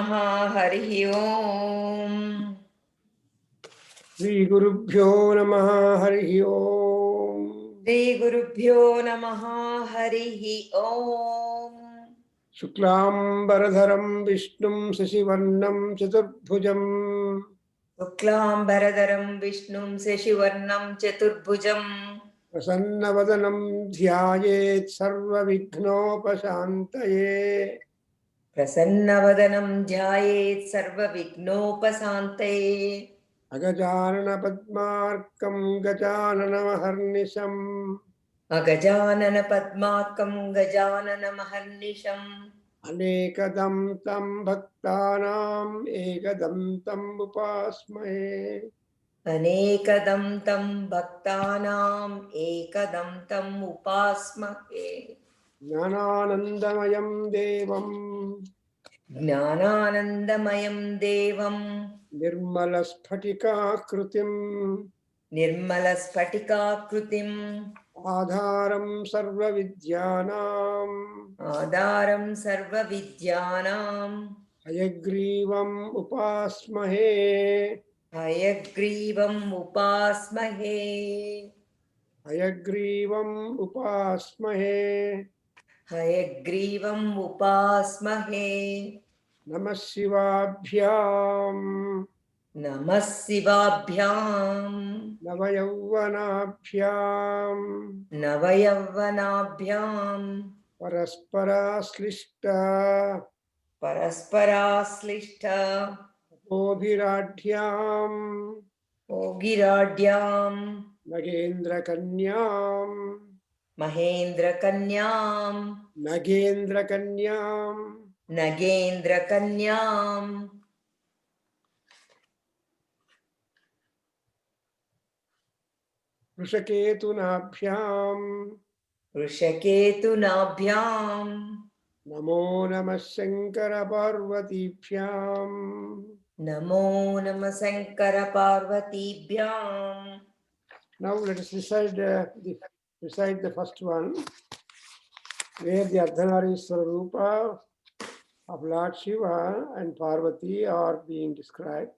हरिः ओम् श्री गुरुभ्यो नमः हरिः ओम् श्रीगुरुभ्यो नमः हरिः ओम् शुक्लाम्बरधरं विष्णुं शशिवर्णं चतुर्भुजं शुक्लाम्बरधरं विष्णुं शशिवर्णं चतुर्भुजं प्रसन्नवदनं ध्यायेत् सर्वविघ्नोपशान्तये प्रसन्नवदनं ध्यायेत् सर्वविघ्नोपशान्तये अगजाननपद्मार्कं गजाननमहर्निशम् अगजाननपद्मार्कं गजाननमहर्निशम् अनेकदं तं भक्तानाम् एकदं तम् उपास्महे अनेकदं तं भक्तानाम् एकदं तम् उपास्महे ज्ञानानन्दमयं देवम् ज्ञानानन्दमयं देवं निर्मलस्फटिकाकृतिम् निर्मलस्फटिकाकृतिम् आधारं सर्वविद्यानाम् आधारं सर्वविद्यानां हयग्रीवम् उपास्महे हयग्रीवम् उपास्महे हयग्रीवम् उपास्महे हयग्रीवम् उपास्महे नमः शिवाभ्याम् नमः शिवाभ्यां नवयौवनाभ्याम् नवयौवनाभ्यां परस्पराश्लिष्ट परस्पराश्लिष्ट तपोभिराढ्याम् भोगिराढ्यां नगेन्द्रकन्याम् महेन्द्रकन्यां नगेन्द्रकन्याम् नगेन्द्रकन्यां वृषकेतुनाभ्याम् वृषकेतुनाभ्यां नमो नमः शङ्करपार्वतीभ्याम् नमो नमः शङ्करपार्वतीभ्यां Now let us recite the first one, where the Ardhanarishwara Rupa of Lord Shiva and Parvati are being described.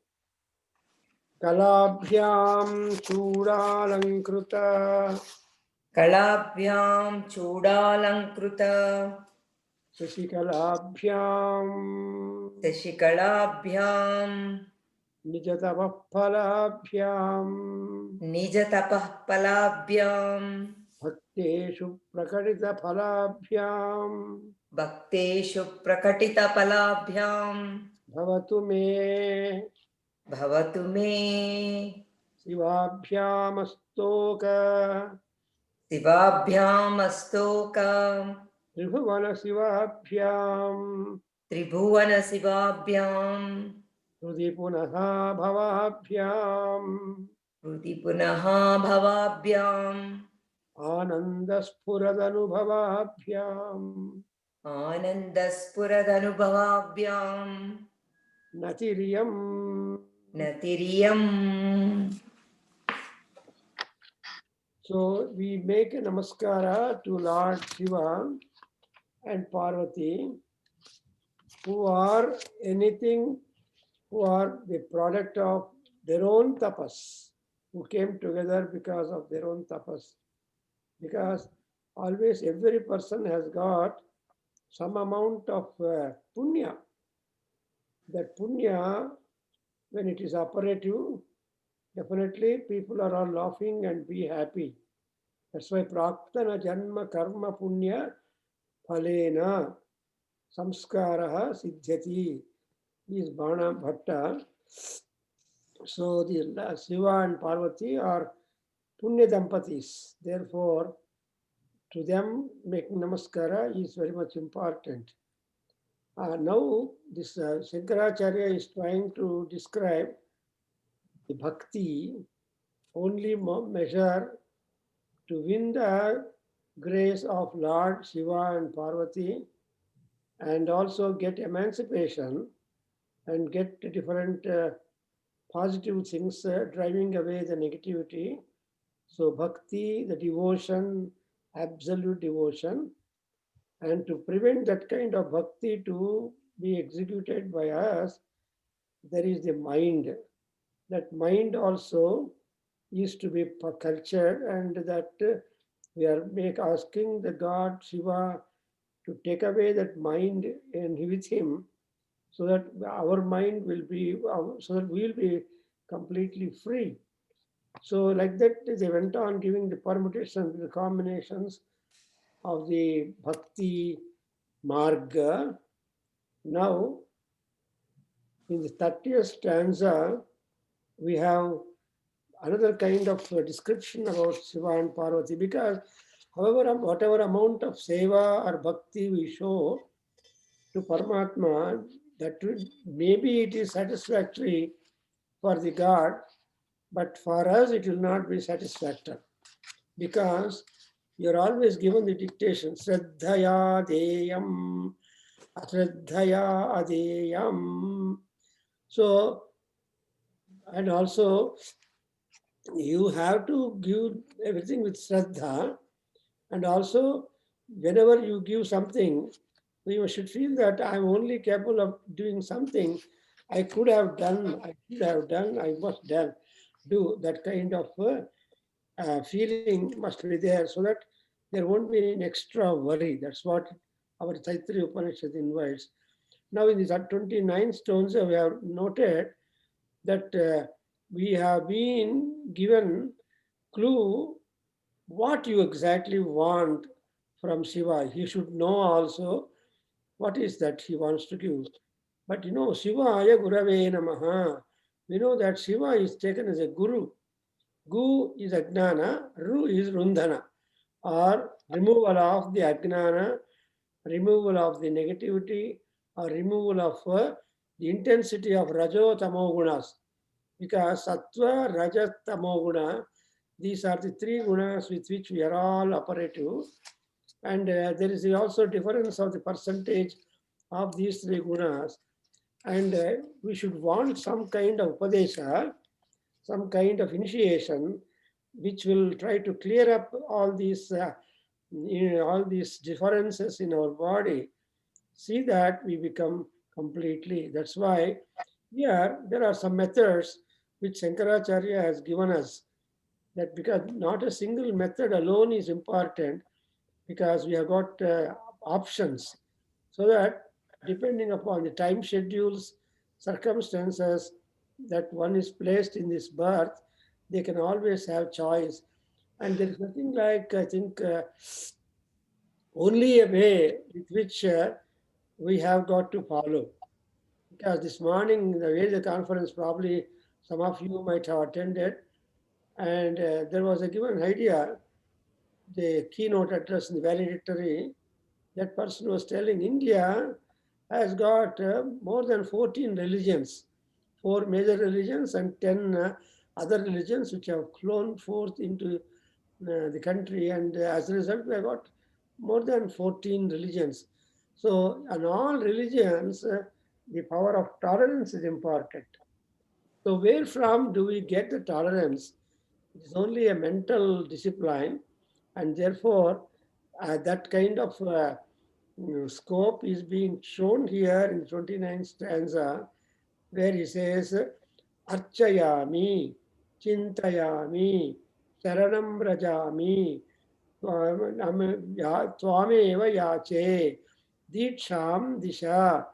Kalabhyam Chudalankruta कलाभ्यां चूडालङ्कृत Shashikalabhyam शशिकलाभ्यां Nijatavah Phalabhyam निजतपः फलाभ्यां Bhakteshu Prakadita Phalabhyam भक्तेषु प्रकटितफलाभ्यां Bhavatu me भवतु मे Shivabhyamastoka शिवाभ्यामस्तोक Tribhuvana Shivabhyam त्रिभुवनशिवाभ्यां Rudi Punaha Bhavabhyam हृदि पुनः भवाभ्याम् Anandaspuradhanubhavabhyam आनन्दस्फुरदनुभवाभ्यां Natiriyam. नतिरियम्. So we make a namaskara to Lord Shiva and Parvati, who are anything, who are the product of their own tapas, who came together because of their own tapas. Because always every person has got some amount of punya. That punya, when it is operative, definitely people are all laughing and be happy. That's why praktana janma karma punya phalena samskaraha siddhyati is Bana Bhatta. So the Shiva and Parvati are punya dampatis. Therefore, to them making namaskara is very much important. Now this Shankaracharya is trying to describe the bhakti only measure to win the grace of Lord Shiva and Parvati and also get emancipation and get different positive things driving away the negativity. So bhakti, the devotion, absolute devotion, and to prevent that kind of bhakti to be executed by us, there is the mind. That mind also is to be cultured, and that we are asking the God Shiva to take away that mind and with him, so that our mind will be, so that we will be completely free. So like that, they went on giving the permutations, the combinations of the bhakti marga. Now, in the 30th stanza, we have another kind of description about Shiva and Parvati, because however, whatever amount of seva or bhakti we show to Paramatma, that maybe it is satisfactory for the God, but for us it will not be satisfactory, because you're always given the dictation, Shraddhaya Deyam, Ashraddhaya Adeyam. So, and also you have to give everything with Shraddha, and also whenever you give something, you should feel that I'm only capable of doing something. I could have done, I should have done, I must do. That kind of feeling must be there, so that there won't be any extra worry. That's what our Taittiriya Upanishad invites. Now in these 29 stones, we have noted that we have been given clue what you exactly want from Shiva. He should know also what is that he wants to give. But Shivaya Gurave Namaha. We know that Shiva is taken as a guru. Gu is Ajnana, Ru is Rundhana, or removal of the Ajnana, removal of the negativity, or removal of the intensity of Rajo Tamo Gunas. Because Sattva, Rajas, Tamo Guna, these are the three gunas with which we are all operative. And there is also difference of the percentage of these three gunas. And we should want some kind of upadesha, some kind of initiation, which will try to clear up all these differences in our body. See that we become completely. That's why here there are some methods which Shankaracharya has given us. That because not a single method alone is important, because we have got options, so that depending upon the time schedules, circumstances that one is placed in this birth, they can always have choice. And there is nothing like, I think, only a way with which we have got to follow. Because this morning, the Veda conference, probably some of you might have attended, and there was a given idea, the keynote address in the valedictory. That person was telling India has got more than 14 religions, 4 major religions and 10 other religions which have flown forth into the country. And as a result, we have got more than 14 religions. So, in all religions, the power of tolerance is important. So, where from do we get the tolerance? It is only a mental discipline, and therefore, that kind of scope is being shown here in 29th stanza, where he says, Archayami, Chintayami, Saranam Rajami, Twameva Yache, Diksham Disha,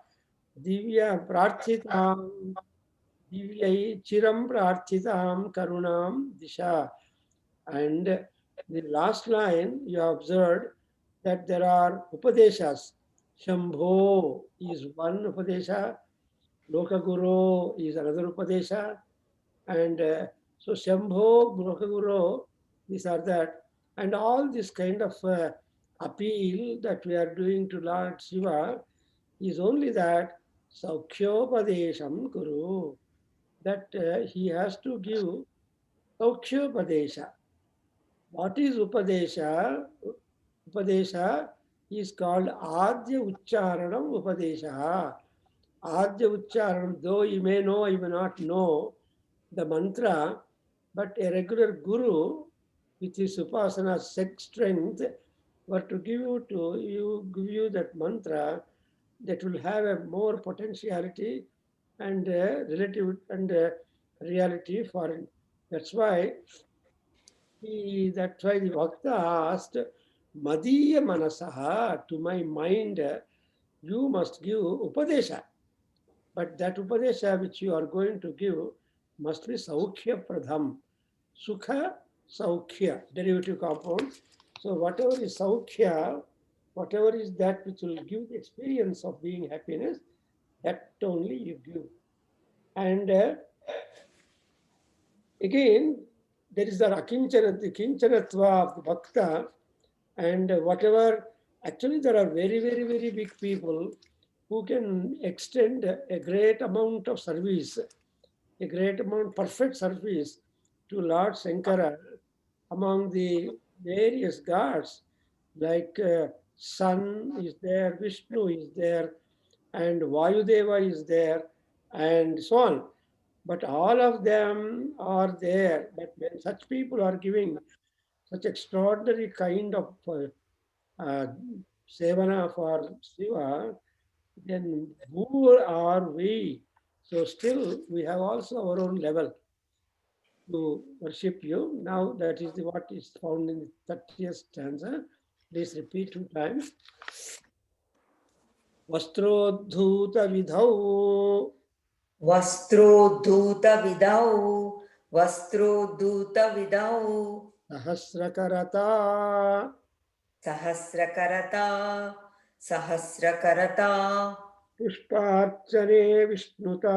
Divya Prarthitam, Divyai Chiram Prarthitam Karunam Disha. And the last line, you have observed that there are Upadeshas. Shambho is one Upadesha, Lokaguru is another Upadesha, and so Shambho, Lokaguru, these are that. And all this kind of appeal that we are doing to Lord Shiva is only that Saukhyopadesham Guru, that he has to give Saukhyopadesha. What is Upadesha? Upadesha is called Adya Ucharanam Upadesha. Adya Ucharanam, though you may know, you may not know the mantra, but a regular guru with his upasana strength were to give you that mantra, that will have a more potentiality and relative and reality for it. That's why that's why the Bhakta asked, Madiya Manasaha, to my mind, you must give Upadesha. But that Upadesha which you are going to give must be Saukhya Pradham. Sukha, Saukhya, derivative compound. So whatever is Saukhya, whatever is that which will give the experience of being happiness, that only you give. And again, there is the akinchana, the kinchanatva of the bhakta, and whatever, actually there are very, very, very big people who can extend a great amount of service, a great amount, perfect service to Lord Shankara among the various gods, like Sun is there, Vishnu is there, and Vayudeva is there, and so on. But all of them are there. But when such people are giving such extraordinary kind of uh, sevana for Shiva, then who are we? So still we have also our own level to worship you. Now that is what is found in the 30th stanza. Please repeat 2 times. Vastrodhuta vidhau वस्त्रोद्धूतविधौ वस्त्रोद्धूतविधौ sahasrakarata सहस्रकरता सहस्रकरता पुष्पार्चने विष्णुता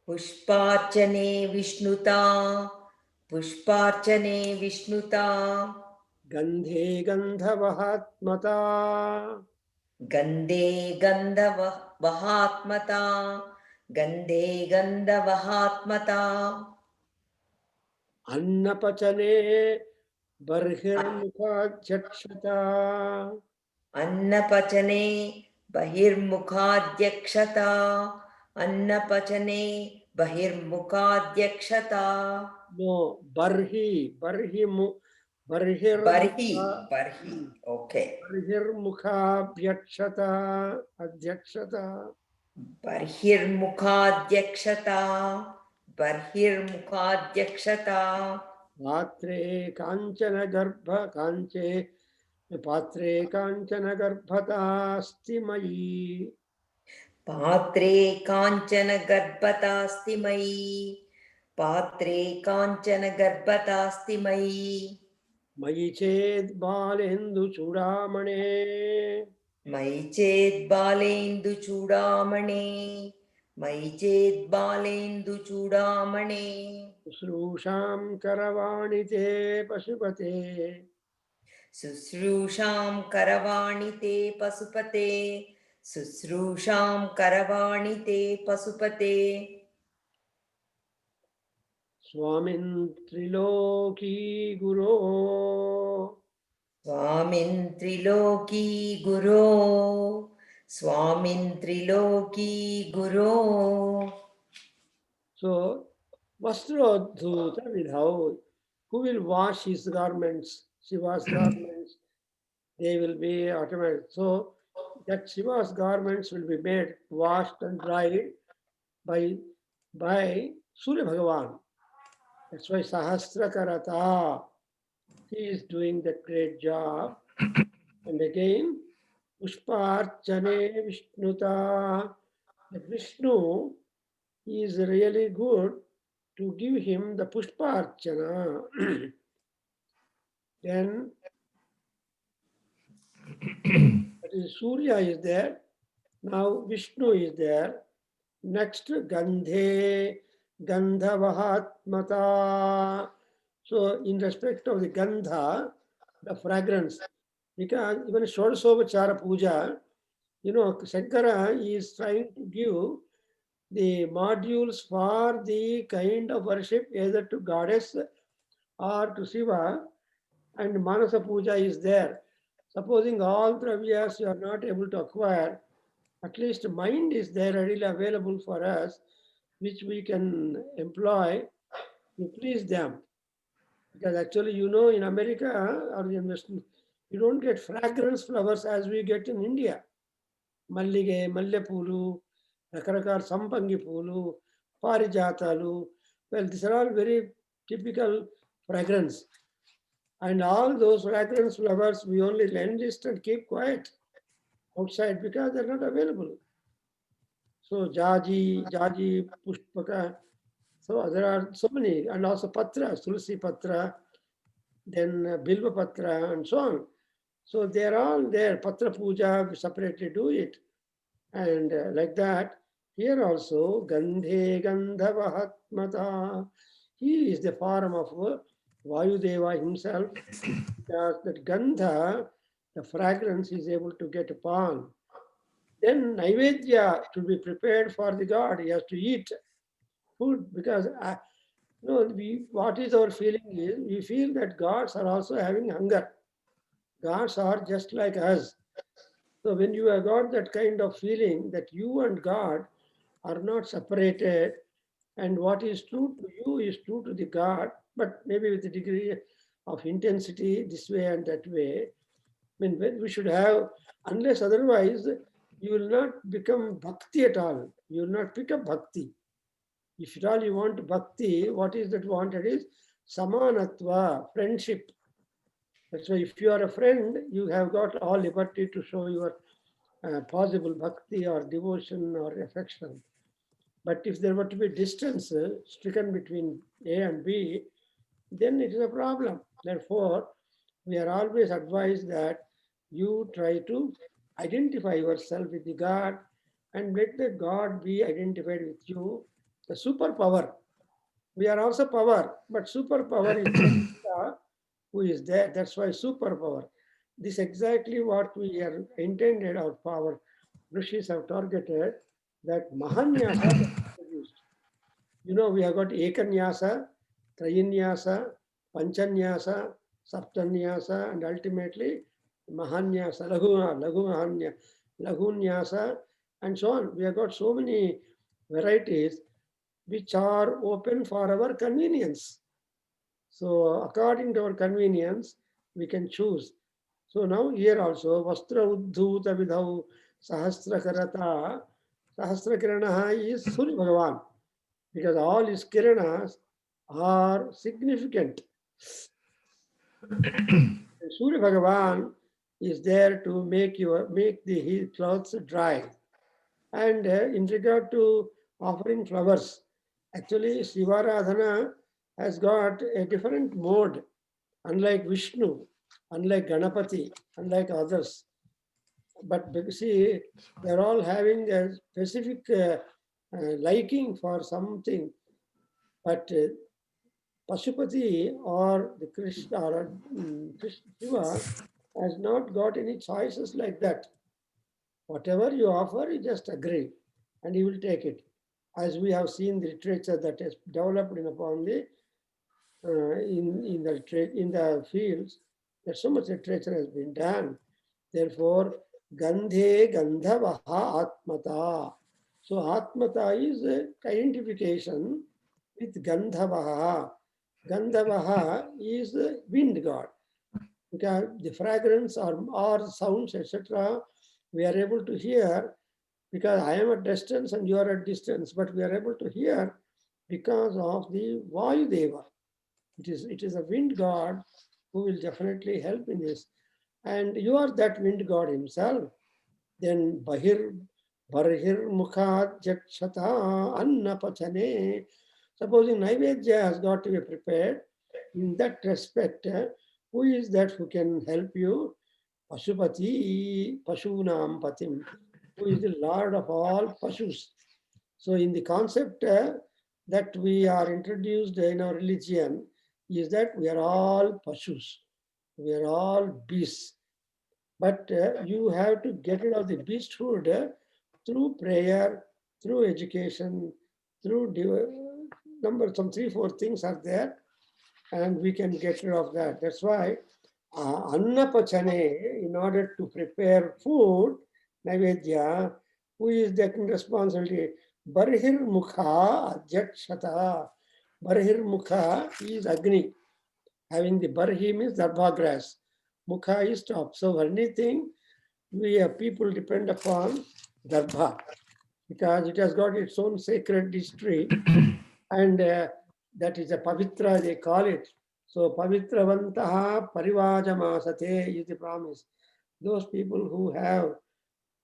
पुष्पार्चने विष्णुता पुष्पार्चने विष्णुता गन्धे गन्धवहात्मता गन्धे गन्धवहात्मता गन्धे गन्धवहात्मता अन्नपचने बर्हिर्मुखाध्यक्षता अन्नपचने बहिर्मुखाध्यक्षता अन्नपचने बहिर्मुखाध्यक्षता नो बर्हिर् बर्हि बर्हि ओके बर्हिर्मुखाभ्यक्षता अध्यक्षता बर्हिर्मुखाध्यक्षता बर्हिर्मुखाध्यक्षता पात्रे काञ्चन गर्भ काञ्चे पात्रे काञ्चन गर्भतास्ति मयि पात्रे काञ्चन गर्भतास्ति मयि पात्रे काञ्चन गर्भतास्ति मयि मयि चेद्बालेन्दुचूडामणे मयि चेद्बालेन्दुचूडामणे मयि चेद्बालेन्दुचूडामणे शुश्रूषां करवाणि ते पशुपते शुश्रूषां करवाणि ते पशुपते शुश्रूषां करवाणि ते पशुपते स्वामिन् त्रिलोकी गुरो स्वामिन् त्रिलोकी गुरो स्वामिन् त्रिलोकी गुरो So Vastrodhuta Vidhau, who will wash his garments, Shiva's garments, they will be automatic. So that Shiva's garments will be made, washed and dried by Surya Bhagavan. That's why Sahasrakarata, he is doing that great job. And again, Pushparchane Vishnuta, that Vishnu is really good to give him the Pushparchana. Then that is Surya is there. Now Vishnu is there. Next Gandhe, Gandhavahatmata. So in respect of the Gandha, the fragrance, because even Shodasovachara Puja, you know, Shankara is trying to give the modules for the kind of worship either to goddess or to Shiva, and Manasa Puja is there. Supposing all dravyas you are not able to acquire, at least mind is there readily available for us, which we can employ to please them. Because actually, you know, in America or in Western, you don't get fragrance flowers as we get in India. Mallige, మల్లెపూలు, రకరకాల సంపంగి పూలు, పారిజాతాలు. Well, these are all very typical fragrance. And all those fragrance flowers we only enlist and keep quiet outside because they're not available. So Jaji, Pushpaka, so there are so many, and also Patra, Tulsi Patra, then Bilva Patra, and so on. So they're all there. Patra Puja, we separately do it. And like that, here also, Gandhe Gandhavahatmata, he is the form of Vayudeva himself, because that Gandha, the fragrance, is able to get upon. Then Naivedya to be prepared for the god. He has to eat food because what is our feeling is we feel that gods are also having hunger. Gods are just like us. So when you have got that kind of feeling that you and God are not separated, and what is true to you is true to the God, but maybe with a degree of intensity this way and that way. I mean, we should have, unless otherwise, you will not become bhakti at all. You will not pick up bhakti. If at all you want bhakti, what is that wanted is samanatva, friendship. That's why if you are a friend, you have got all liberty to show your possible bhakti or devotion or affection. But if there were to be distance stricken between A and B, then it is a problem. Therefore, we are always advised that you try to identify yourself with the God and let the God be identified with you. The superpower. We are also power, but superpower is who is there. That's why superpower. This is exactly what we are intended, our power. Rishis have targeted that Mahanyasa is introduced. You know, we have got Ekanyasa, Trayanyasa, Panchanyasa, Saptanyasa, and ultimately Mahanyasa, Lagunyasa, and so on. We have got so many varieties which are open for our convenience. So according to our convenience, we can choose. So now here also, Vastra Uddhuta Vidhau Sahasrakarata, Sahasrakiranaha is Surya Bhagavan, because all his kiranas are significant. Surya Bhagavan is there to make his clothes dry. And in regard to offering flowers, actually Shivaradhana has got a different mode, unlike Vishnu, unlike Ganapati, unlike others. But see, they're all having a specific liking for something. But Pashupati or the Krishna or Shiva has not got any choices like that. Whatever you offer, you just agree and he will take it. As we have seen the literature that has developed upon the in the fields, that so much literature has been done. Therefore, Gandhe Gandhavaha Atmata. So Atmata is identification with Gandhavaha. Gandhavaha is the wind god. Because the fragrance or sounds, etc., we are able to hear because I am at distance and you are at distance, but we are able to hear because of the Vayudeva. It is a wind god who will definitely help in this. And you are that wind god himself. Then Barhir Mukha Jakshata Anna Pachane. Supposing Naivedya has got to be prepared, in that respect, who is that who can help you? Pashupati, Pashunam Patim, who is the Lord of all Pashus. So in the concept that we are introduced in our religion is that we are all Pashus. We are all beasts. But you have to get rid of the beasthood through prayer, through education, through some 3-4 things are there, and we can get rid of that. That's why Annapachane, in order to prepare food, Naivedya, who is taking responsibility? Barhir Mukha Jakshata. Barhir Mukha is Agni. Having the Barhi means Darbha grass. Mukha is top. So anything people depend upon Darbha because it has got its own sacred history, and that is a Pavitra, they call it. So Pavitravantaha Parivajamasate is the promise. Those people who have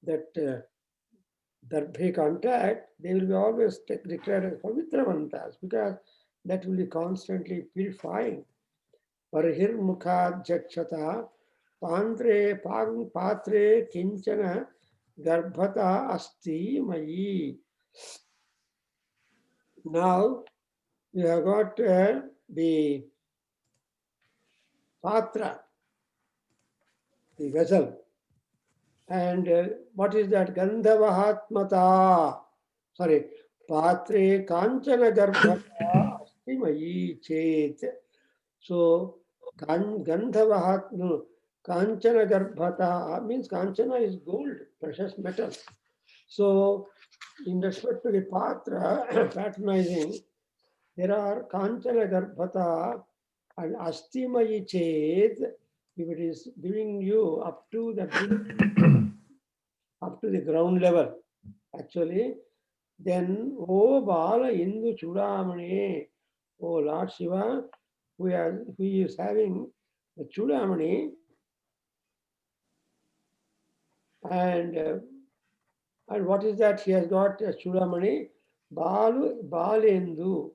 that Darbhe contact, they will be always declared as Pavitravantas because that will be constantly purifying. Parhirmukhadjakshata Pantre Patre Kinchana Garbhata Asti Mayi. Now you have got the Patra, the vessel. And what is that? Gandhavahatmata. Sorry. Patre Kanchana Garbhata Asti Mayi Chet. So Gandhavahat, no, Kanchana Garbhata means Kanchana is gold, precious metal. So in respect to the Patra patronizing, there are Kanchana Garbhata and Astimayi Chet, if it is giving you up to the ground level, actually, then O Bala Indu Chudamani, O Lord Shiva, who is having the Chudamani, and what is that? He has got a Chudamani, Balvendru.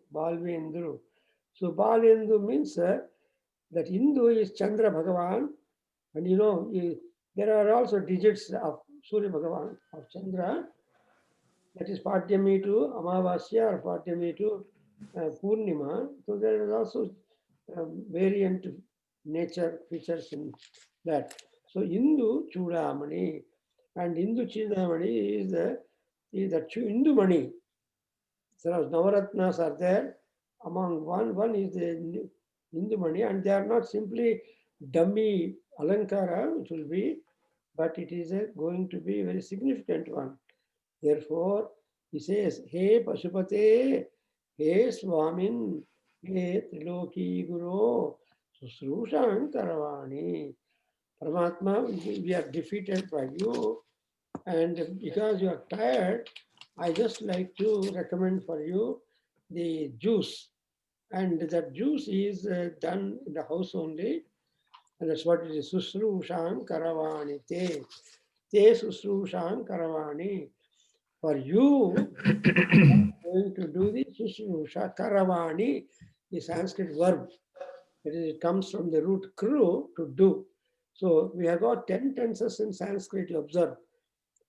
So Balvendru means that Hindu is Chandra Bhagavan, and there are also digits of Surya Bhagavan, of Chandra, that is Padyami to Amavasya or Padyami to Purnima. So there is also variant nature features in that. So Hindu Chudamani, and Hindu Chudamani is the Hindu Mani. So Navaratnas are there. Among one is the Hindu Mani, and they are not simply dummy Alankara, which will be, but it is going to be a very significant one. Therefore, he says, He Pashupate, He Swamin, He Triloki Guru, Susrushan Karavani. Paramatma, we are defeated by you, and because you are tired, I just like to recommend for you the juice. And that juice is done in the house only, and that's what it is. Susrusham Karavani Te. Te Susrusham Karavani. For you, going to do the Susrusha Karavani, the Sanskrit verb. It comes from the root kru, to do. So we have got 10 tenses in Sanskrit, you observe,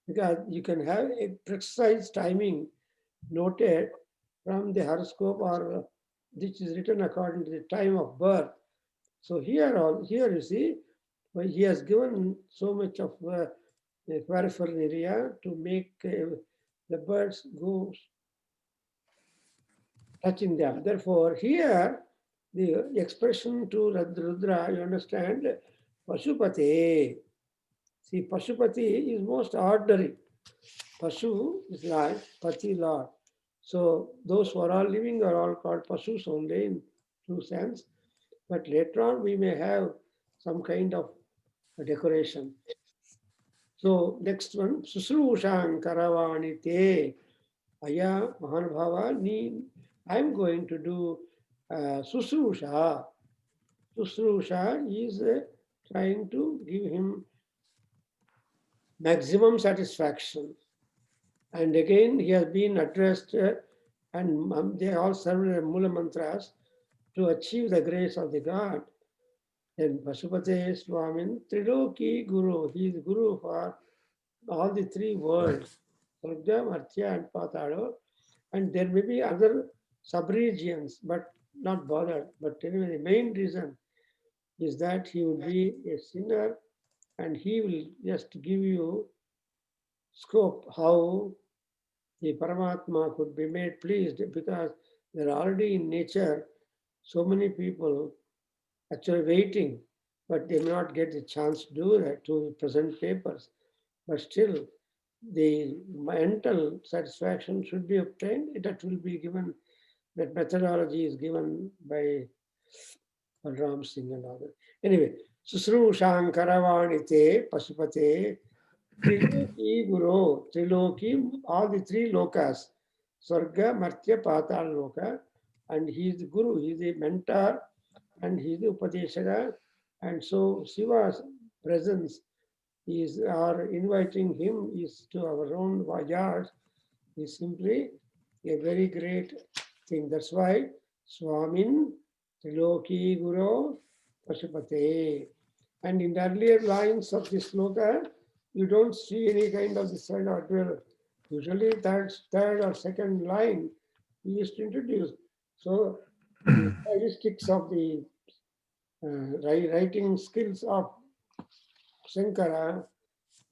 because you can have a precise timing noted from the horoscope or which is written according to the time of birth. So here you see, he has given so much of the peripheral area to make the birds go touching them. Therefore, here the expression to Rudra, you understand, Pashupate. See, Pashupati is most ordinary. Pashu is like Pati Lord. So those who are all living are all called Pashus only in true sense. But later on we may have some kind of a decoration. So next one, Susrushan Karavani Te. Aya Mahanbhava, I'm going to do Susrusha. Susrusha is trying to give him maximum satisfaction. And again, he has been addressed, and they all serve Mula Mantras to achieve the grace of the God. Then Pasupate Swamin, Triloki Guru, he is Guru for all the three worlds, Swarga, Martya, and Patalo. And there may be other sub-regions, but not bothered. But anyway, the main reason is that he will be a sinner, and he will just give you scope how the Paramatma could be made pleased, because there are already in nature so many people actually waiting, but they may not get the chance to do that, to present papers. But still, the mental satisfaction should be obtained. That will be given, that methodology is given by Balram Singh and others. Anyway, Susrusham Karavani Te Pasupate Triloki Guru, Triloki, all the three lokas, Swarga, Martya, Patal Loka, and he is the Guru, he is the mentor, and he is the Upadeshaka. And so Shiva's presence is, or inviting him is to our own yard, is simply a very great thing. That's why Swamin Triloki Guru Pashupate. And in the earlier lines of this sloka, you don't see any kind of this kind of dwell. Usually third or second line he used to introduce. So the stylistics of the writing skills of Shankara,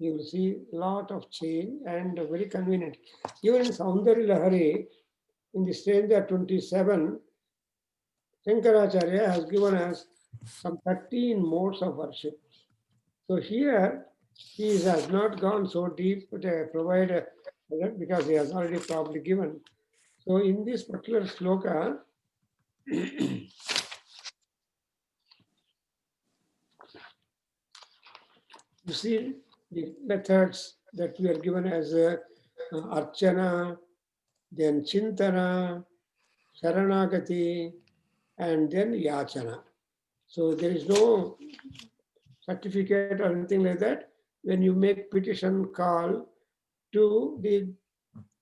you will see a lot of change and very convenient. Even in Saundari Lahari, in the stanza 27, Shankaracharya has given us some 13 modes of worship. So here, he has not gone so deep, but provided because he has already probably given. So in this particular sloka, you see the methods that we are given as Archana, then Chintana, Sharanagati, and then Yachana. So there is no certificate or anything like that when you make petition call to the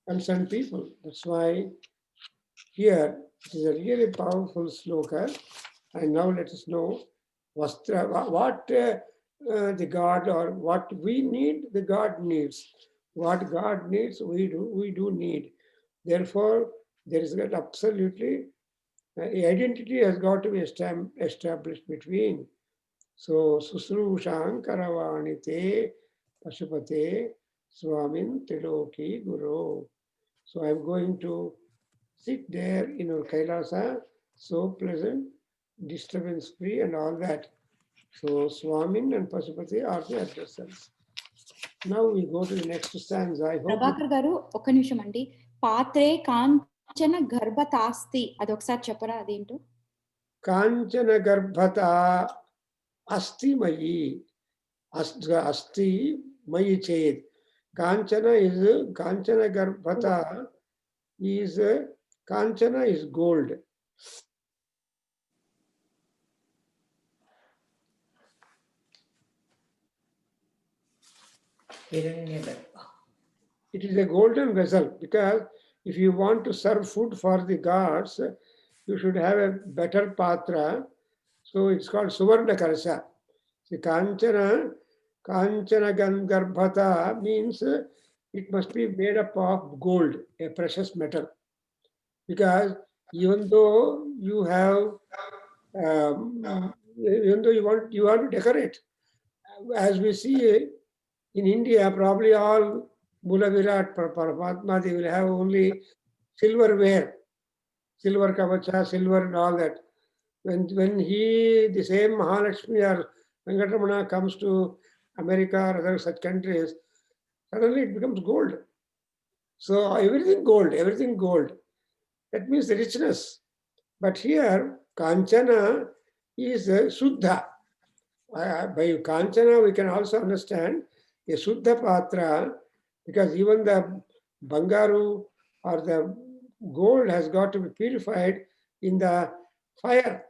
concerned people. That's why here it is a really powerful sloka. And now let us know what the God or what we need, the God needs. What God needs, we do need. Therefore, there is that absolutely identity has got to be established between. So, Susrushang Karavanite Pashupate Swamin Triloki Guru. So, I'm going to sit there in our Kailasa, so pleasant, disturbance free, and all that. So, Swamin and Pashupati are the addressers. Now we go to the next stanza. I hope. Prabhakar గారు ఒక్క నిమిషం అండి. పాత్రే కాంచన గర్భతాస్తి అది ఒకసారి చెప్పరా అదేంటో? Kanchana గర్భత asti mayi. Asti mayi ched. Kanchana garbhata is Kanchana is gold. It is a golden vessel because if you want to serve food for the gods, you should have a better patra. So it's called Suvarna Karasa. See, Kanchana Garbhata means it must be made up of gold, a precious metal. Because even though you have, even though you want to decorate, as we see in India, probably all Mula Virat, Paramatma, they will have only silverware, silver kavacha, silver and all that. When the same Mahalakshmi or Venkatramana comes to America or other such countries, suddenly it becomes gold. So everything gold. That means the richness. But here, Kanchana is Suddha. By Kanchana, we can also understand a Suddha Patra, because even the Bangaru or the gold has got to be purified in the fire.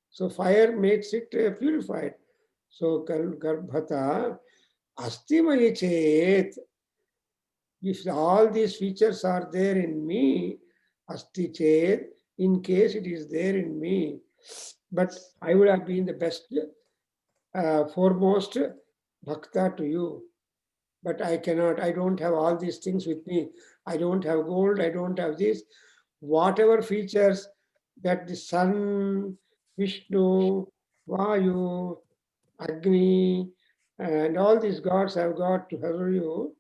So fire makes it purified. So Garbhata Astimayi Chet. If all these features are there in me, Asti Chet, in case it is there in me, but I would have been the best, foremost bhakta to you. But I cannot, I don't have all these things with me. I don't have gold, I don't have this. Whatever features that the sun, Vishnu, Vayu, Agni, and all these gods have got to serve you,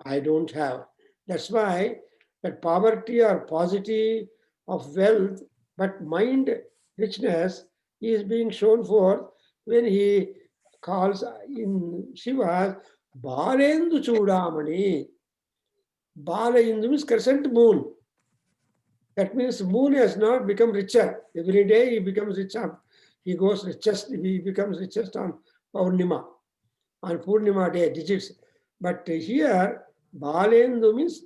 I don't have. That's why that poverty or paucity of wealth, but mind richness is being shown forth when he calls in Shiva Balendu Chudamani. Balendu means crescent moon. That means moon has not become richer. Every day he becomes richer. He goes richest, he becomes richest on Purnima. On Purnima day, digits. But here, Balendu means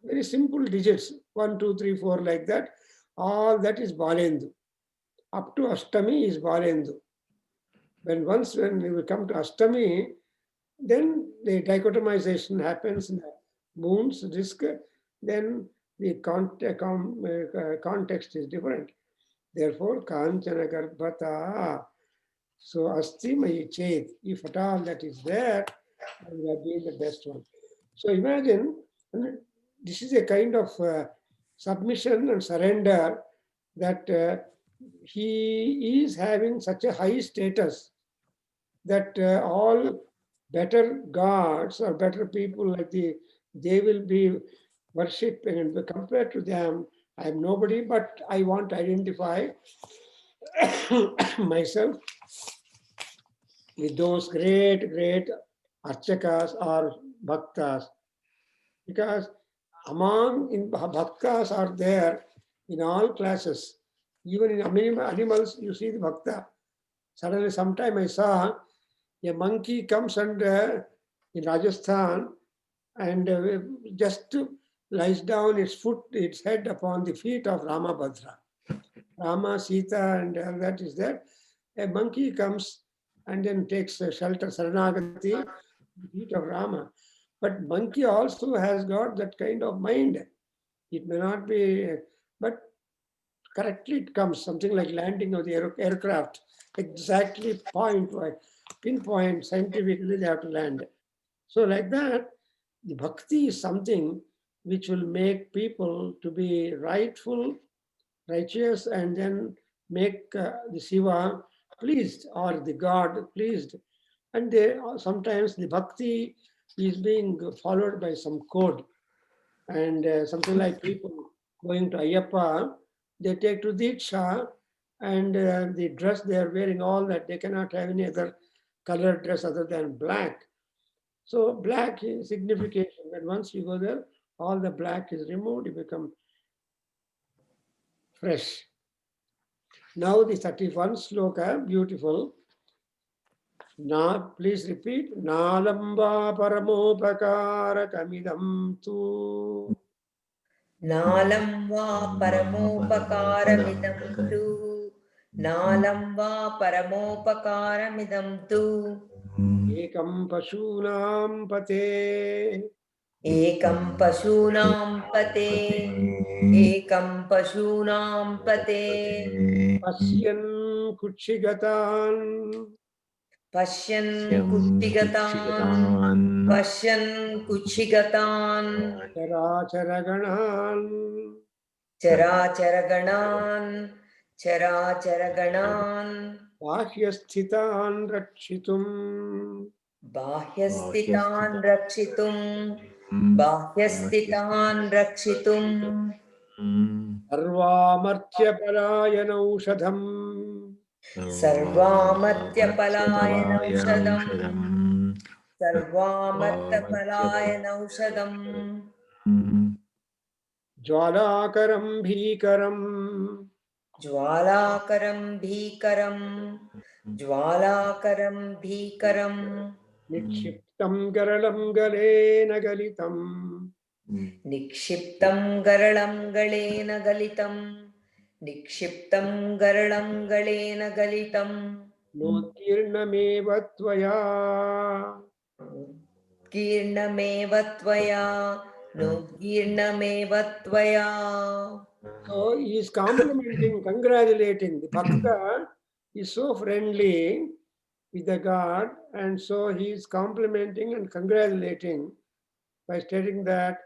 very simple digits 1, 2, 3, 4 like that. All that is Balendu. Up to Ashtami is Balendu. When we come to Ashtami, then the dichotomization happens in the moon's disk, then the context is different. Therefore, Kanchana Garbhata. So, Asti Mayi Chet, if at all that is there, we are doing the best one. So, imagine this is a kind of submission and surrender that he is having such a high status that all better gods or better people like they will be worshipped, and compared to them, I am nobody, but I want to identify myself with those great archakas or bhaktas, because among in bhaktas are there in all classes. Even in animals, you see the bhakta. Suddenly, sometime I saw a monkey comes and in Rajasthan and just lies down its head upon the feet of Ramabhadra. Rama, Sita, and all that is there. A monkey comes and then takes shelter, Saranagati, the feet of Rama. But monkey also has got that kind of mind. It may not be, but correctly it comes, something like landing of the aircraft, exactly pinpoint, scientifically they have to land. So like that, the bhakti is something which will make people to be righteous, and then make the Shiva pleased or the God pleased. And they sometimes the bhakti is being followed by some code, and something like people going to Ayyappa, they take to Diksha, and the dress they are wearing, all that, they cannot have any other colored dress other than black. So black is signification. When once you go there, all the black is removed, you become fresh. Now the 31st sloka, beautiful. Please repeat. Nalamba paramopakara kamidam tu. नालं वा परमोपकारमिदं तु नालं वा परमोपकारमिदं तु Ekam pashunam pate. एकं पशूनां पते एकं पशूनां पते Pasyan kuchigatan. पश्यन् कुक्षिगतान् पश्यन् कुक्षिगतान् Characharaganan. चराचरगणान् चराचरगणान् Bahyasthitan rakshitum. बाह्यस्थितान् रक्षितुं बाह्यस्थितान् रक्षितुं सर्वामर्त्यपलायनौषधम्. सर्वामर्त्यपलायनौषधम् सर्वामर्त्यपलायनौषधम् ज्वालाकरं भीकरम्. ज्वालाकरं भीकरं ज्वालाकरं भीकरं निक्षिप्तं गरलं गलेन गलितम्. निक्षिप्तं गरलं गलेन गलितं निक्षिप्तं गरलं गलेन गलितं नोत्तीर्णमेव त्वया. कीर्णमेव त्वया नोद्गीर्णमेव त्वया. So he is complimenting, congratulating. The bhakta is so friendly with the God, and so he is complimenting and congratulating by stating that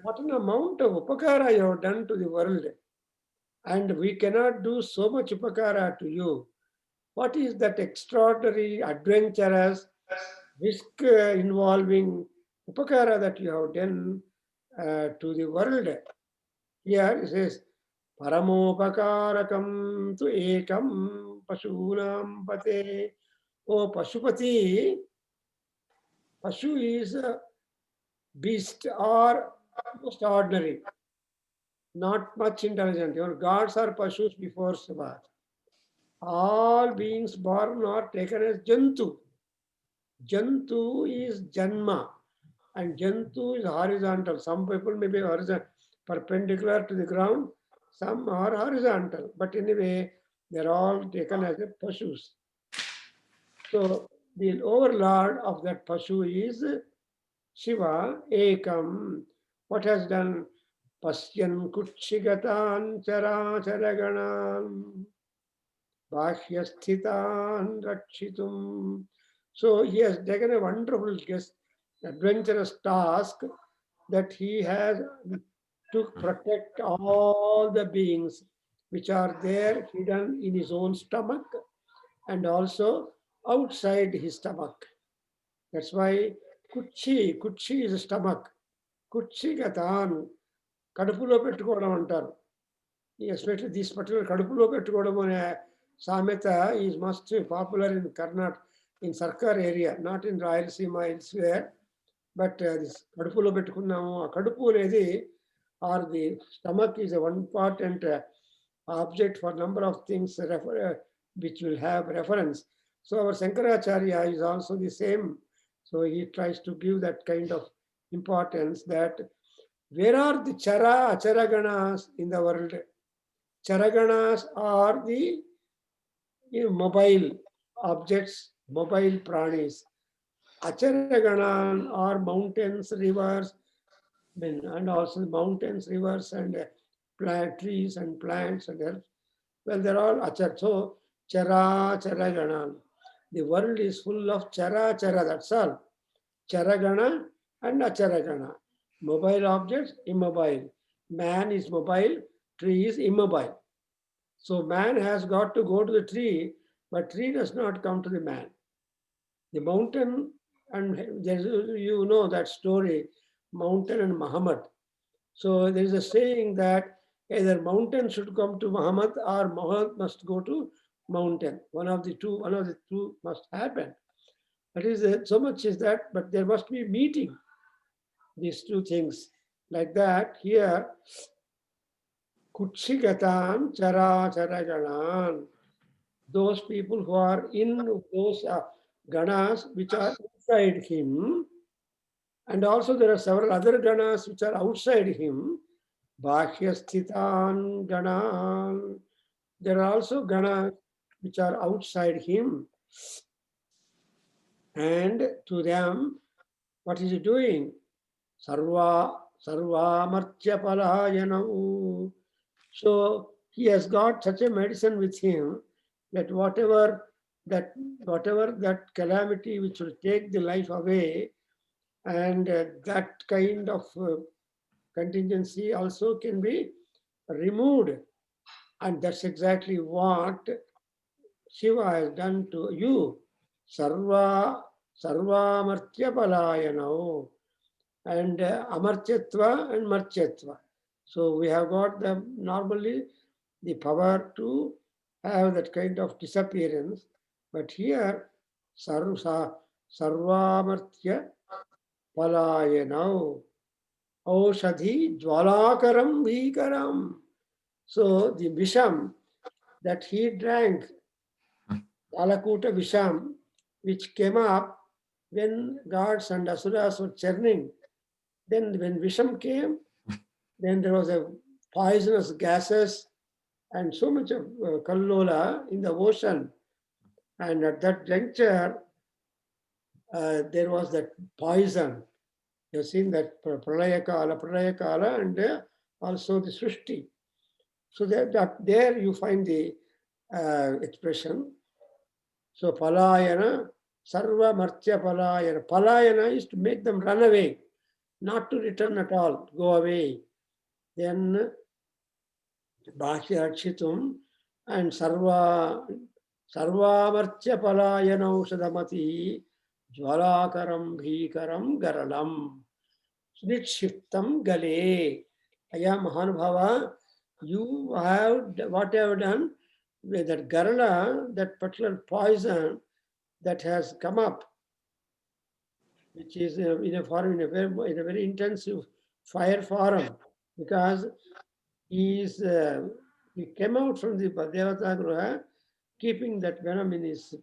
what an amount of upakara you have done to the world, and we cannot do so much upakara to you. What is that extraordinary, adventurous, risk involving upakara that you have done to the world? Here it says, Paramopakarakam tu ekam pashunam pate. Oh, Pashupati, Pashu is a beast or most ordinary, not much intelligent. Your gods are Pashus before Sivat. All beings born are taken as Jantu. Jantu is Janma. and Jantu is horizontal. Some people may be horizontal, perpendicular to the ground, some are horizontal, but anyway, they're all taken as a Pashus. So the overlord of that Pashu is Shiva Ekam. What has done? Pasyan Kutshigatan Charaganan Bhashyasthitan Rakshitum. So he has taken a wonderful adventurous task that he has to protect all the beings which are there hidden in his own stomach and also outside his stomach. That's why Kutchi is stomach. Kutchi Gatan, కడుపులో పెట్టుకోవడం అంటారు. Especially this particular కడుపులో పెట్టుకోవడం అనే సామెత is must popular in Karnataka, in Sarkar area, not in Rayalaseema elsewhere. But this కడుపులో పెట్టుకున్నాము, ఆ కడుపు అనేది or the stomach is a one important object for number of things which will have reference. So our Shankaracharya is also the same. So he tries to give that kind of importance that where are the chara acharaganas in the world? Charaganas are the mobile objects, mobile pranis. Acharaganan are mountains, rivers, and also mountains, rivers, and trees and plants and herbs. Well, they're all achar. So chara charaganan. The world is full of chara chara. That's all. Charagana and acharagana. Mobile objects, immobile. Man is mobile, tree is immobile. So man has got to go to the tree, but tree does not come to the man. The mountain, and you know that story, mountain and Muhammad. So there is a saying that either mountain should come to Muhammad or Muhammad must go to mountain. One of the two must happen. That is, so much is that, but there must be meeting these two things. Like that, here, Kutshigatan Chara Charaganan. Those people who are in those ganas which are inside him, and also there are several other ganas which are outside him. Bhashyasthitan ganan. There are also ganas which are outside him. And to them, what is he doing? Sarvamartya palayanam. So he has got such a medicine with him that whatever that calamity which will take the life away, and that kind of contingency also can be removed. And that's exactly what Shiva has done to you. Sarvamartya palayanam. And amartyatva and martyatva. So we have got normally the power to have that kind of disappearance, but here sarvamartya palayanau aushadhi jwalakaram bhikaram. So the visham that he drank, Alakuta visham, which came up when gods and asuras were churning. Then when Visham came, then there was a poisonous gases and so much of kallola in the ocean. And at that juncture, there was that poison. You've seen that Pralayakala, and also the Srishti. So that there you find the expression. So palayana, sarva martya palayana. Palayana is to make them run away, not to return at all, go away. Then Bhashya Akshitum and Sarvamartya Palayana Ushadamati Jwalakaram Bhikaram Garalam Snitshiftam Gale. Aya Mahanubhava, you have what you have done with that Garala, that particular poison that has come up, which is in a very intensive fire forum, because he came out from the Devata Gruha keeping that venom in his,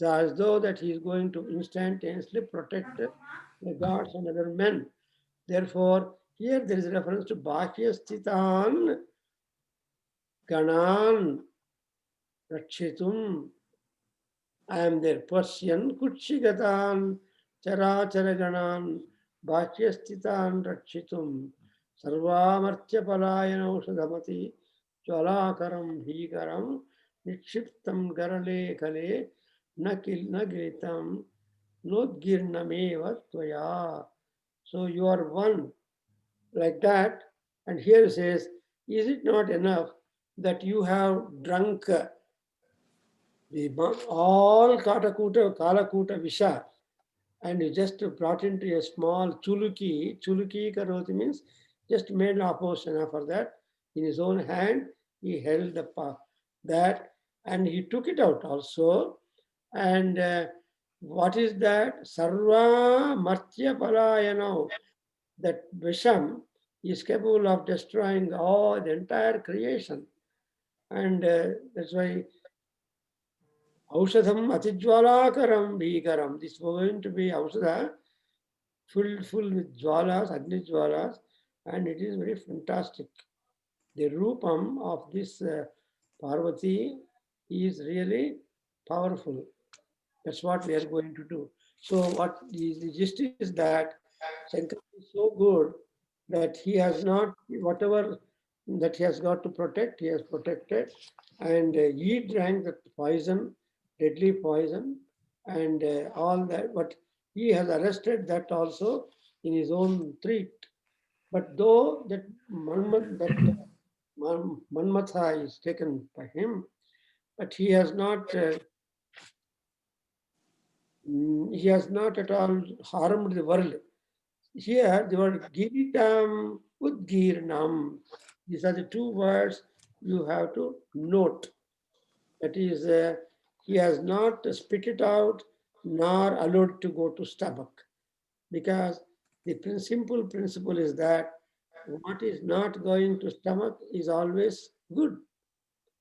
as though that he is going to instantaneously protect the gods and other men. Therefore, here there is a reference to Bhakyastitan Ganan Rakshitum. I am there. Pasyan Kutshigatan Charachara Ganan Bhakyastitan Rakshitum Sarvamartya Palayana Ushadamati Jwalakaram Bhikaram Nikshiptam Garale Kale Nagiritam Nodgirnameva Tvaya. So you are one like that. And here it says, is it not enough that you have drunk all Kalakuta Visha and you just brought into a small chuluki karoti means just made a portion for that. In his own hand, he held that and he took it out also. And what is that? Sarva Martya Palayana. That Visham is capable of destroying all the entire creation. And that's why Aushadham Atijwalakaram Bhikaram. This is going to be Aushadha, full with Jwalas, Agni Jwalas, and it is very fantastic. The Rupam of this Parvati is really powerful. That's what we are going to do. So what the gist is that Shankar is so good that he has not, whatever that he has got to protect, he has protected. And he drank the poison, deadly poison, and all that. But he has arrested that also in his own treat. But though that Manmatha is taken by him, but he has not at all harmed the world. Here, the word Giritam Udgirnam. These are the two words you have to note. That is, he has not spit it out nor allowed to go to stomach. Because the simple principle is that what is not going to stomach is always good.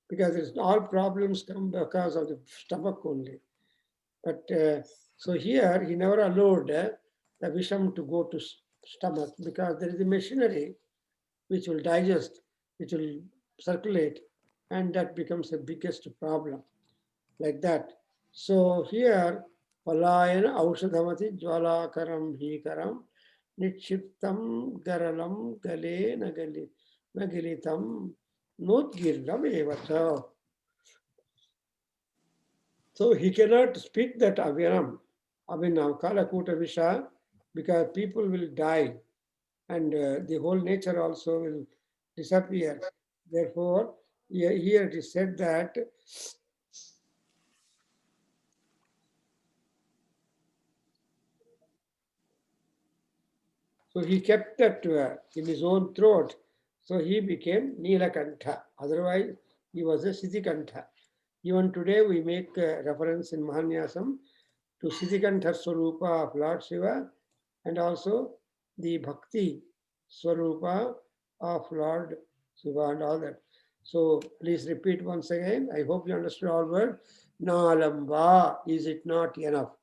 Because all problems come because of the stomach only. But so here, he never allowed the Visham to go to stomach because there is a machinery which will digest, which will circulate, and that becomes the biggest problem, like that. So here, Palayana Aushadhamati Jwalakaram Bhikaram Nikshiptam Garalam Gale Nagilitam Nodgirnam Evacha. So he cannot speak that Avinam, Kalakuta Visha, because people will die and the whole nature also will disappear. Therefore, here it is said that so he kept that in his own throat. So he became Nilakantha. Otherwise, he was a Siddhikantha. Even today, we make reference in Mahanyasam to Siddhikantha Swarupa of Lord Shiva and also the Bhakti Swarupa of Lord Shiva and all that. So please repeat once again. I hope you understood all words. Nalamba, is it not enough?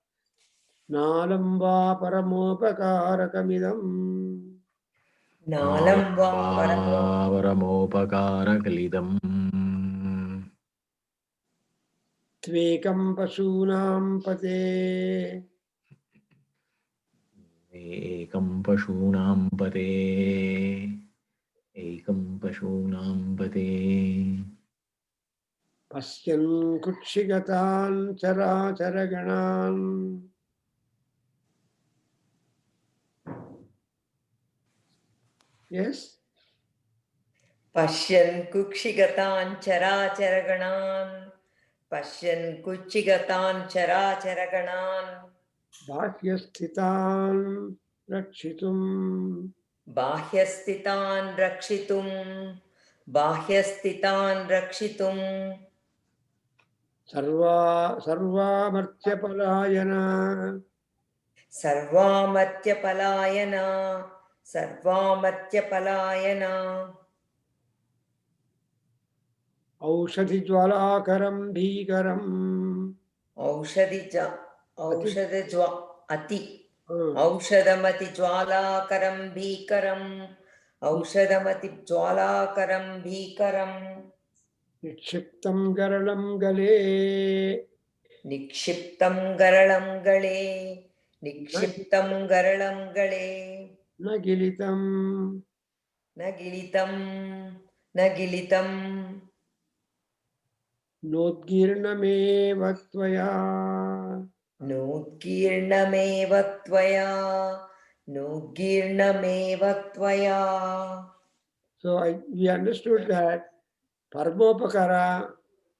Nalamba paramopakarakam. Nalam va Paramopakarakalitam Tvekam pasunam pate. Ekam Pashunam Pate Ekam Pashunam Pate Pasyan kutshigatan chara charaganan. Yes? Pashyan kukshigatan characharaganan. Pashyan kuchigatan characharaganan. Bhakyasthitan rakshitum. Bahyastitan rakshitum. Bahyastitan rakshitum. Sarva palayana. Sarvamatyapalayana. Sarvamatyapalayana. Aushadhi jwalakaram bhikaram. Aushadija. Ati Aushadajwa. Ati. औषधमतिज्वालाकरं भीकरम् औषधमतिज्वालाकरं भीकरम् निक्षिप्तं गरलं गले निक्षिप्तं गरलं गळे निक्षिप्तं गरलं गळे न गिलितं न गिलितं न गिलितं नोद्गीर्णमेव त्वया नोद्गीर्णमेव त्वया नोद्गीर्णमेव त्वया. So we understood that Parmopakara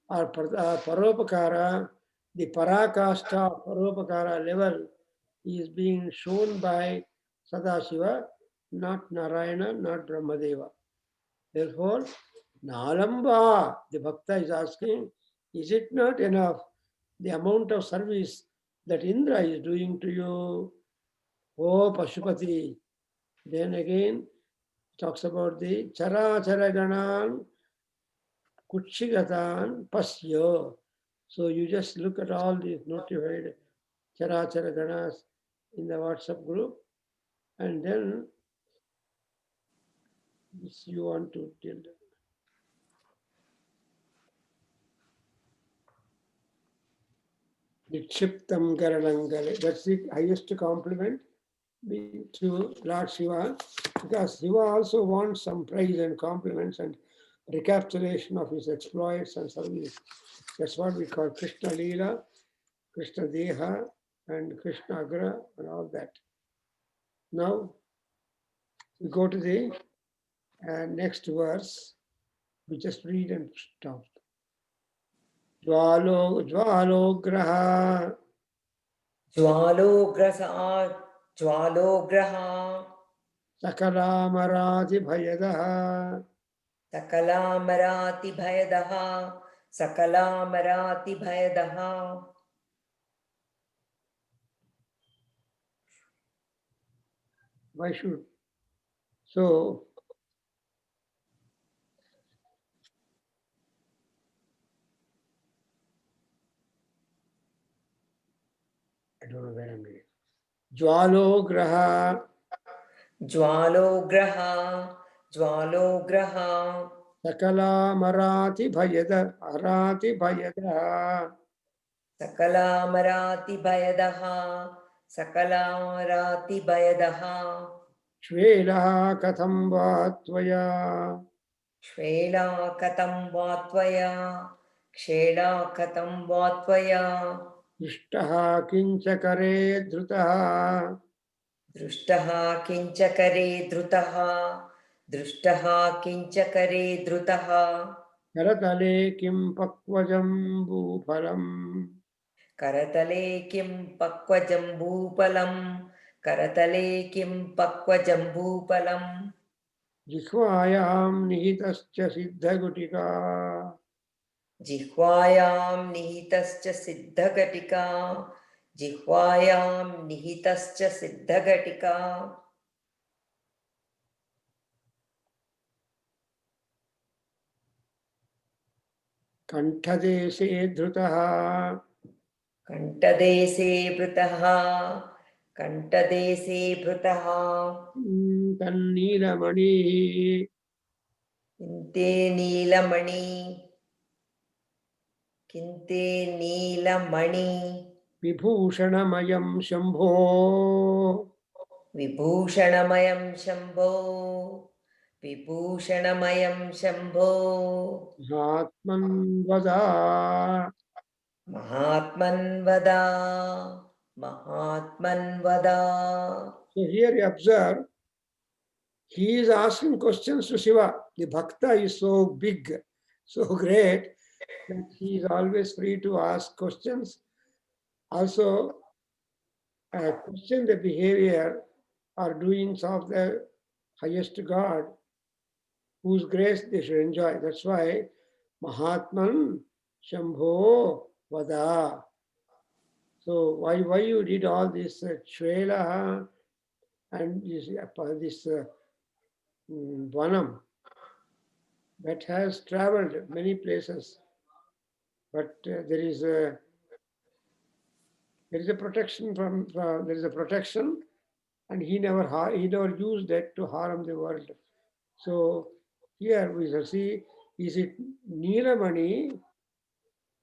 or Paropakara, the Parakasta Paropakara level is being shown by Sadashiva, not Narayana, not Brahmadeva. Therefore, Nalamba, the Bhakta is asking, is it not enough the amount of service that Indra is doing to you, oh Pashupati? Then again, talks about the Chara Ganan Kutshigatan Pasya. So you just look at all these notified Chara Ganas in the WhatsApp group, and then if you want to tell them. Nikshiptam Garanangale. That's the highest compliment to Lord Shiva, because Shiva also wants some praise and compliments and recapitulation of his exploits and service. That's what we call Krishna Leela, Krishna Deha, and Krishna Agra, and all that. Now we go to the next verse. We just read and stop. Jwalograha ज्वालोग्रहा Sakalamarati सकलामरातिभयदः सकलामरातिभयदः. Why should? So, I don't know where I'm reading. Jwalograha ज्वालोग्रहा Sakalamarati Bhayada सकलामरातिभयदः सकलामरातिभयदः. Shvelaha Katham Vatvaya श्वेला कथं वा त्वया क्षेला कथं वा त्वया. Ishtaha Kinchakare Drutaha दृष्टः किञ्चकरे धृतः दृष्टः किञ्चकरे धृतः. Karatale Kim Pakvajam Bhupalam करतले किं पक्वजम्बूफलं करतले किं पक्वजम्बूफलं. Jikhvayam Nihitascha Siddhagutika जिह्वायां निहितश्च सिद्धघटिका जिह्वायां निहितश्च सिद्धघटिका. Kantadese Drutaha कंठदेशे भृतः कंठदेशे भृतः. Tannilamani किन्ते Neelmani किन्ते Neelmani. Vibhushanmayam Shambho विभूषणमयं Shambho विभूषणमयं Shambho. Atman Vada. महात्मन्वदा महात्मन्वदा. So here you observe, he is asking questions to Shiva. The Bhakta is so big, so great, that he is always free to ask questions. Also, question the behavior or doings of the highest God, whose grace they should enjoy. That's why Mahatman Shambho Vada. So why you did all this Shvela and this Vanam that has traveled many places, but there is There is a protection from, there is a protection, and he never used that to harm the world. So here we shall see, is it Neelamani,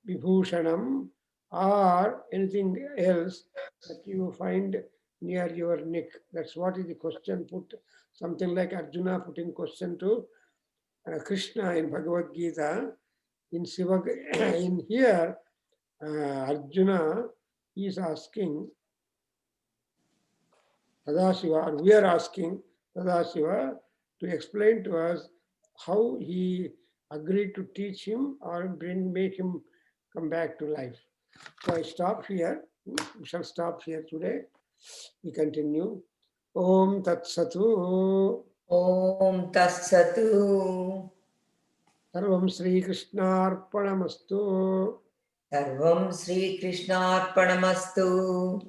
Vibhushanam, or anything else that you find near your neck? That's what is the question put, something like Arjuna putting question to Krishna in Bhagavad Gita. In Shiva, in here, Arjuna is asking Sadashiva, or we are asking Sadashiva to explain to us how he agreed to teach him or make him come back to life. So I stop here. We shall stop here today. We continue. Om Tat Satu. Om Tassatu. Sarvam Sri Krishnarpanamastu. Sarvam Sri Krishnarpanamastu.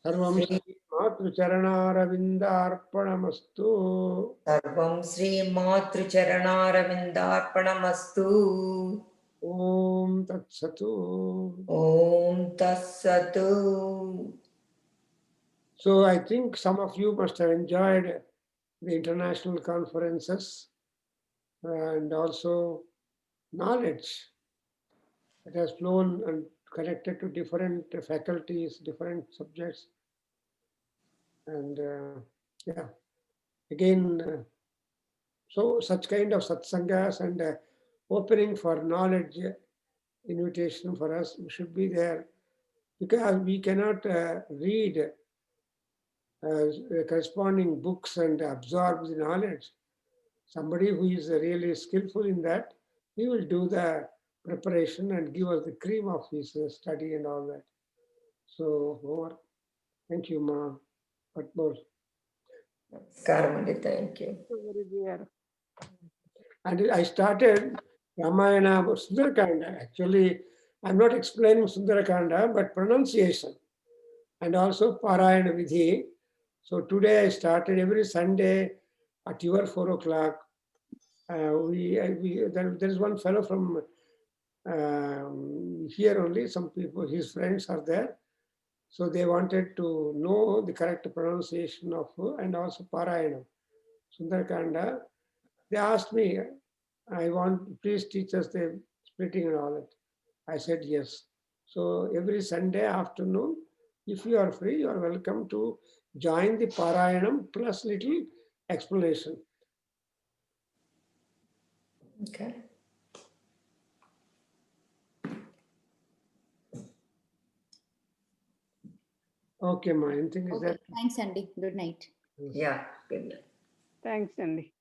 Sarvam Sri Matrucharanaravindarpanamastu. Sarvam Sri Matrucharanaravindarpanamastu. Om Tat Satu. Om Tassatu. So I think some of you must have enjoyed the international conferences and also knowledge that has flown and connected to different faculties, different subjects. And yeah, again, so such kind of satsangas and opening for knowledge invitation for us should be there, because we cannot read corresponding books and absorb the knowledge. Somebody who is really skillful in that, he will do the preparation and give us the cream of his study and all that. So, over. Thank you, Ma. What more? Karamandi, thank you. Very dear. And I started Ramayana Sundarakanda. Actually, I'm not explaining Sundarakanda, but pronunciation and also Parayana Vidhi. So today I started every Sunday at your 4 o'clock. There is one fellow from here only, some people, his friends are there. So they wanted to know the correct pronunciation of and also Parayana, Sundarakanda. They asked me, I want, please teach us the splitting and all that. I said yes. So every Sunday afternoon, if you are free, you are welcome to join the Parayanam plus little explanation. Okay. Okay, Ma, anything is Okay, there? thanks, Andy. Good night. Yeah, good night. Thanks, Andy.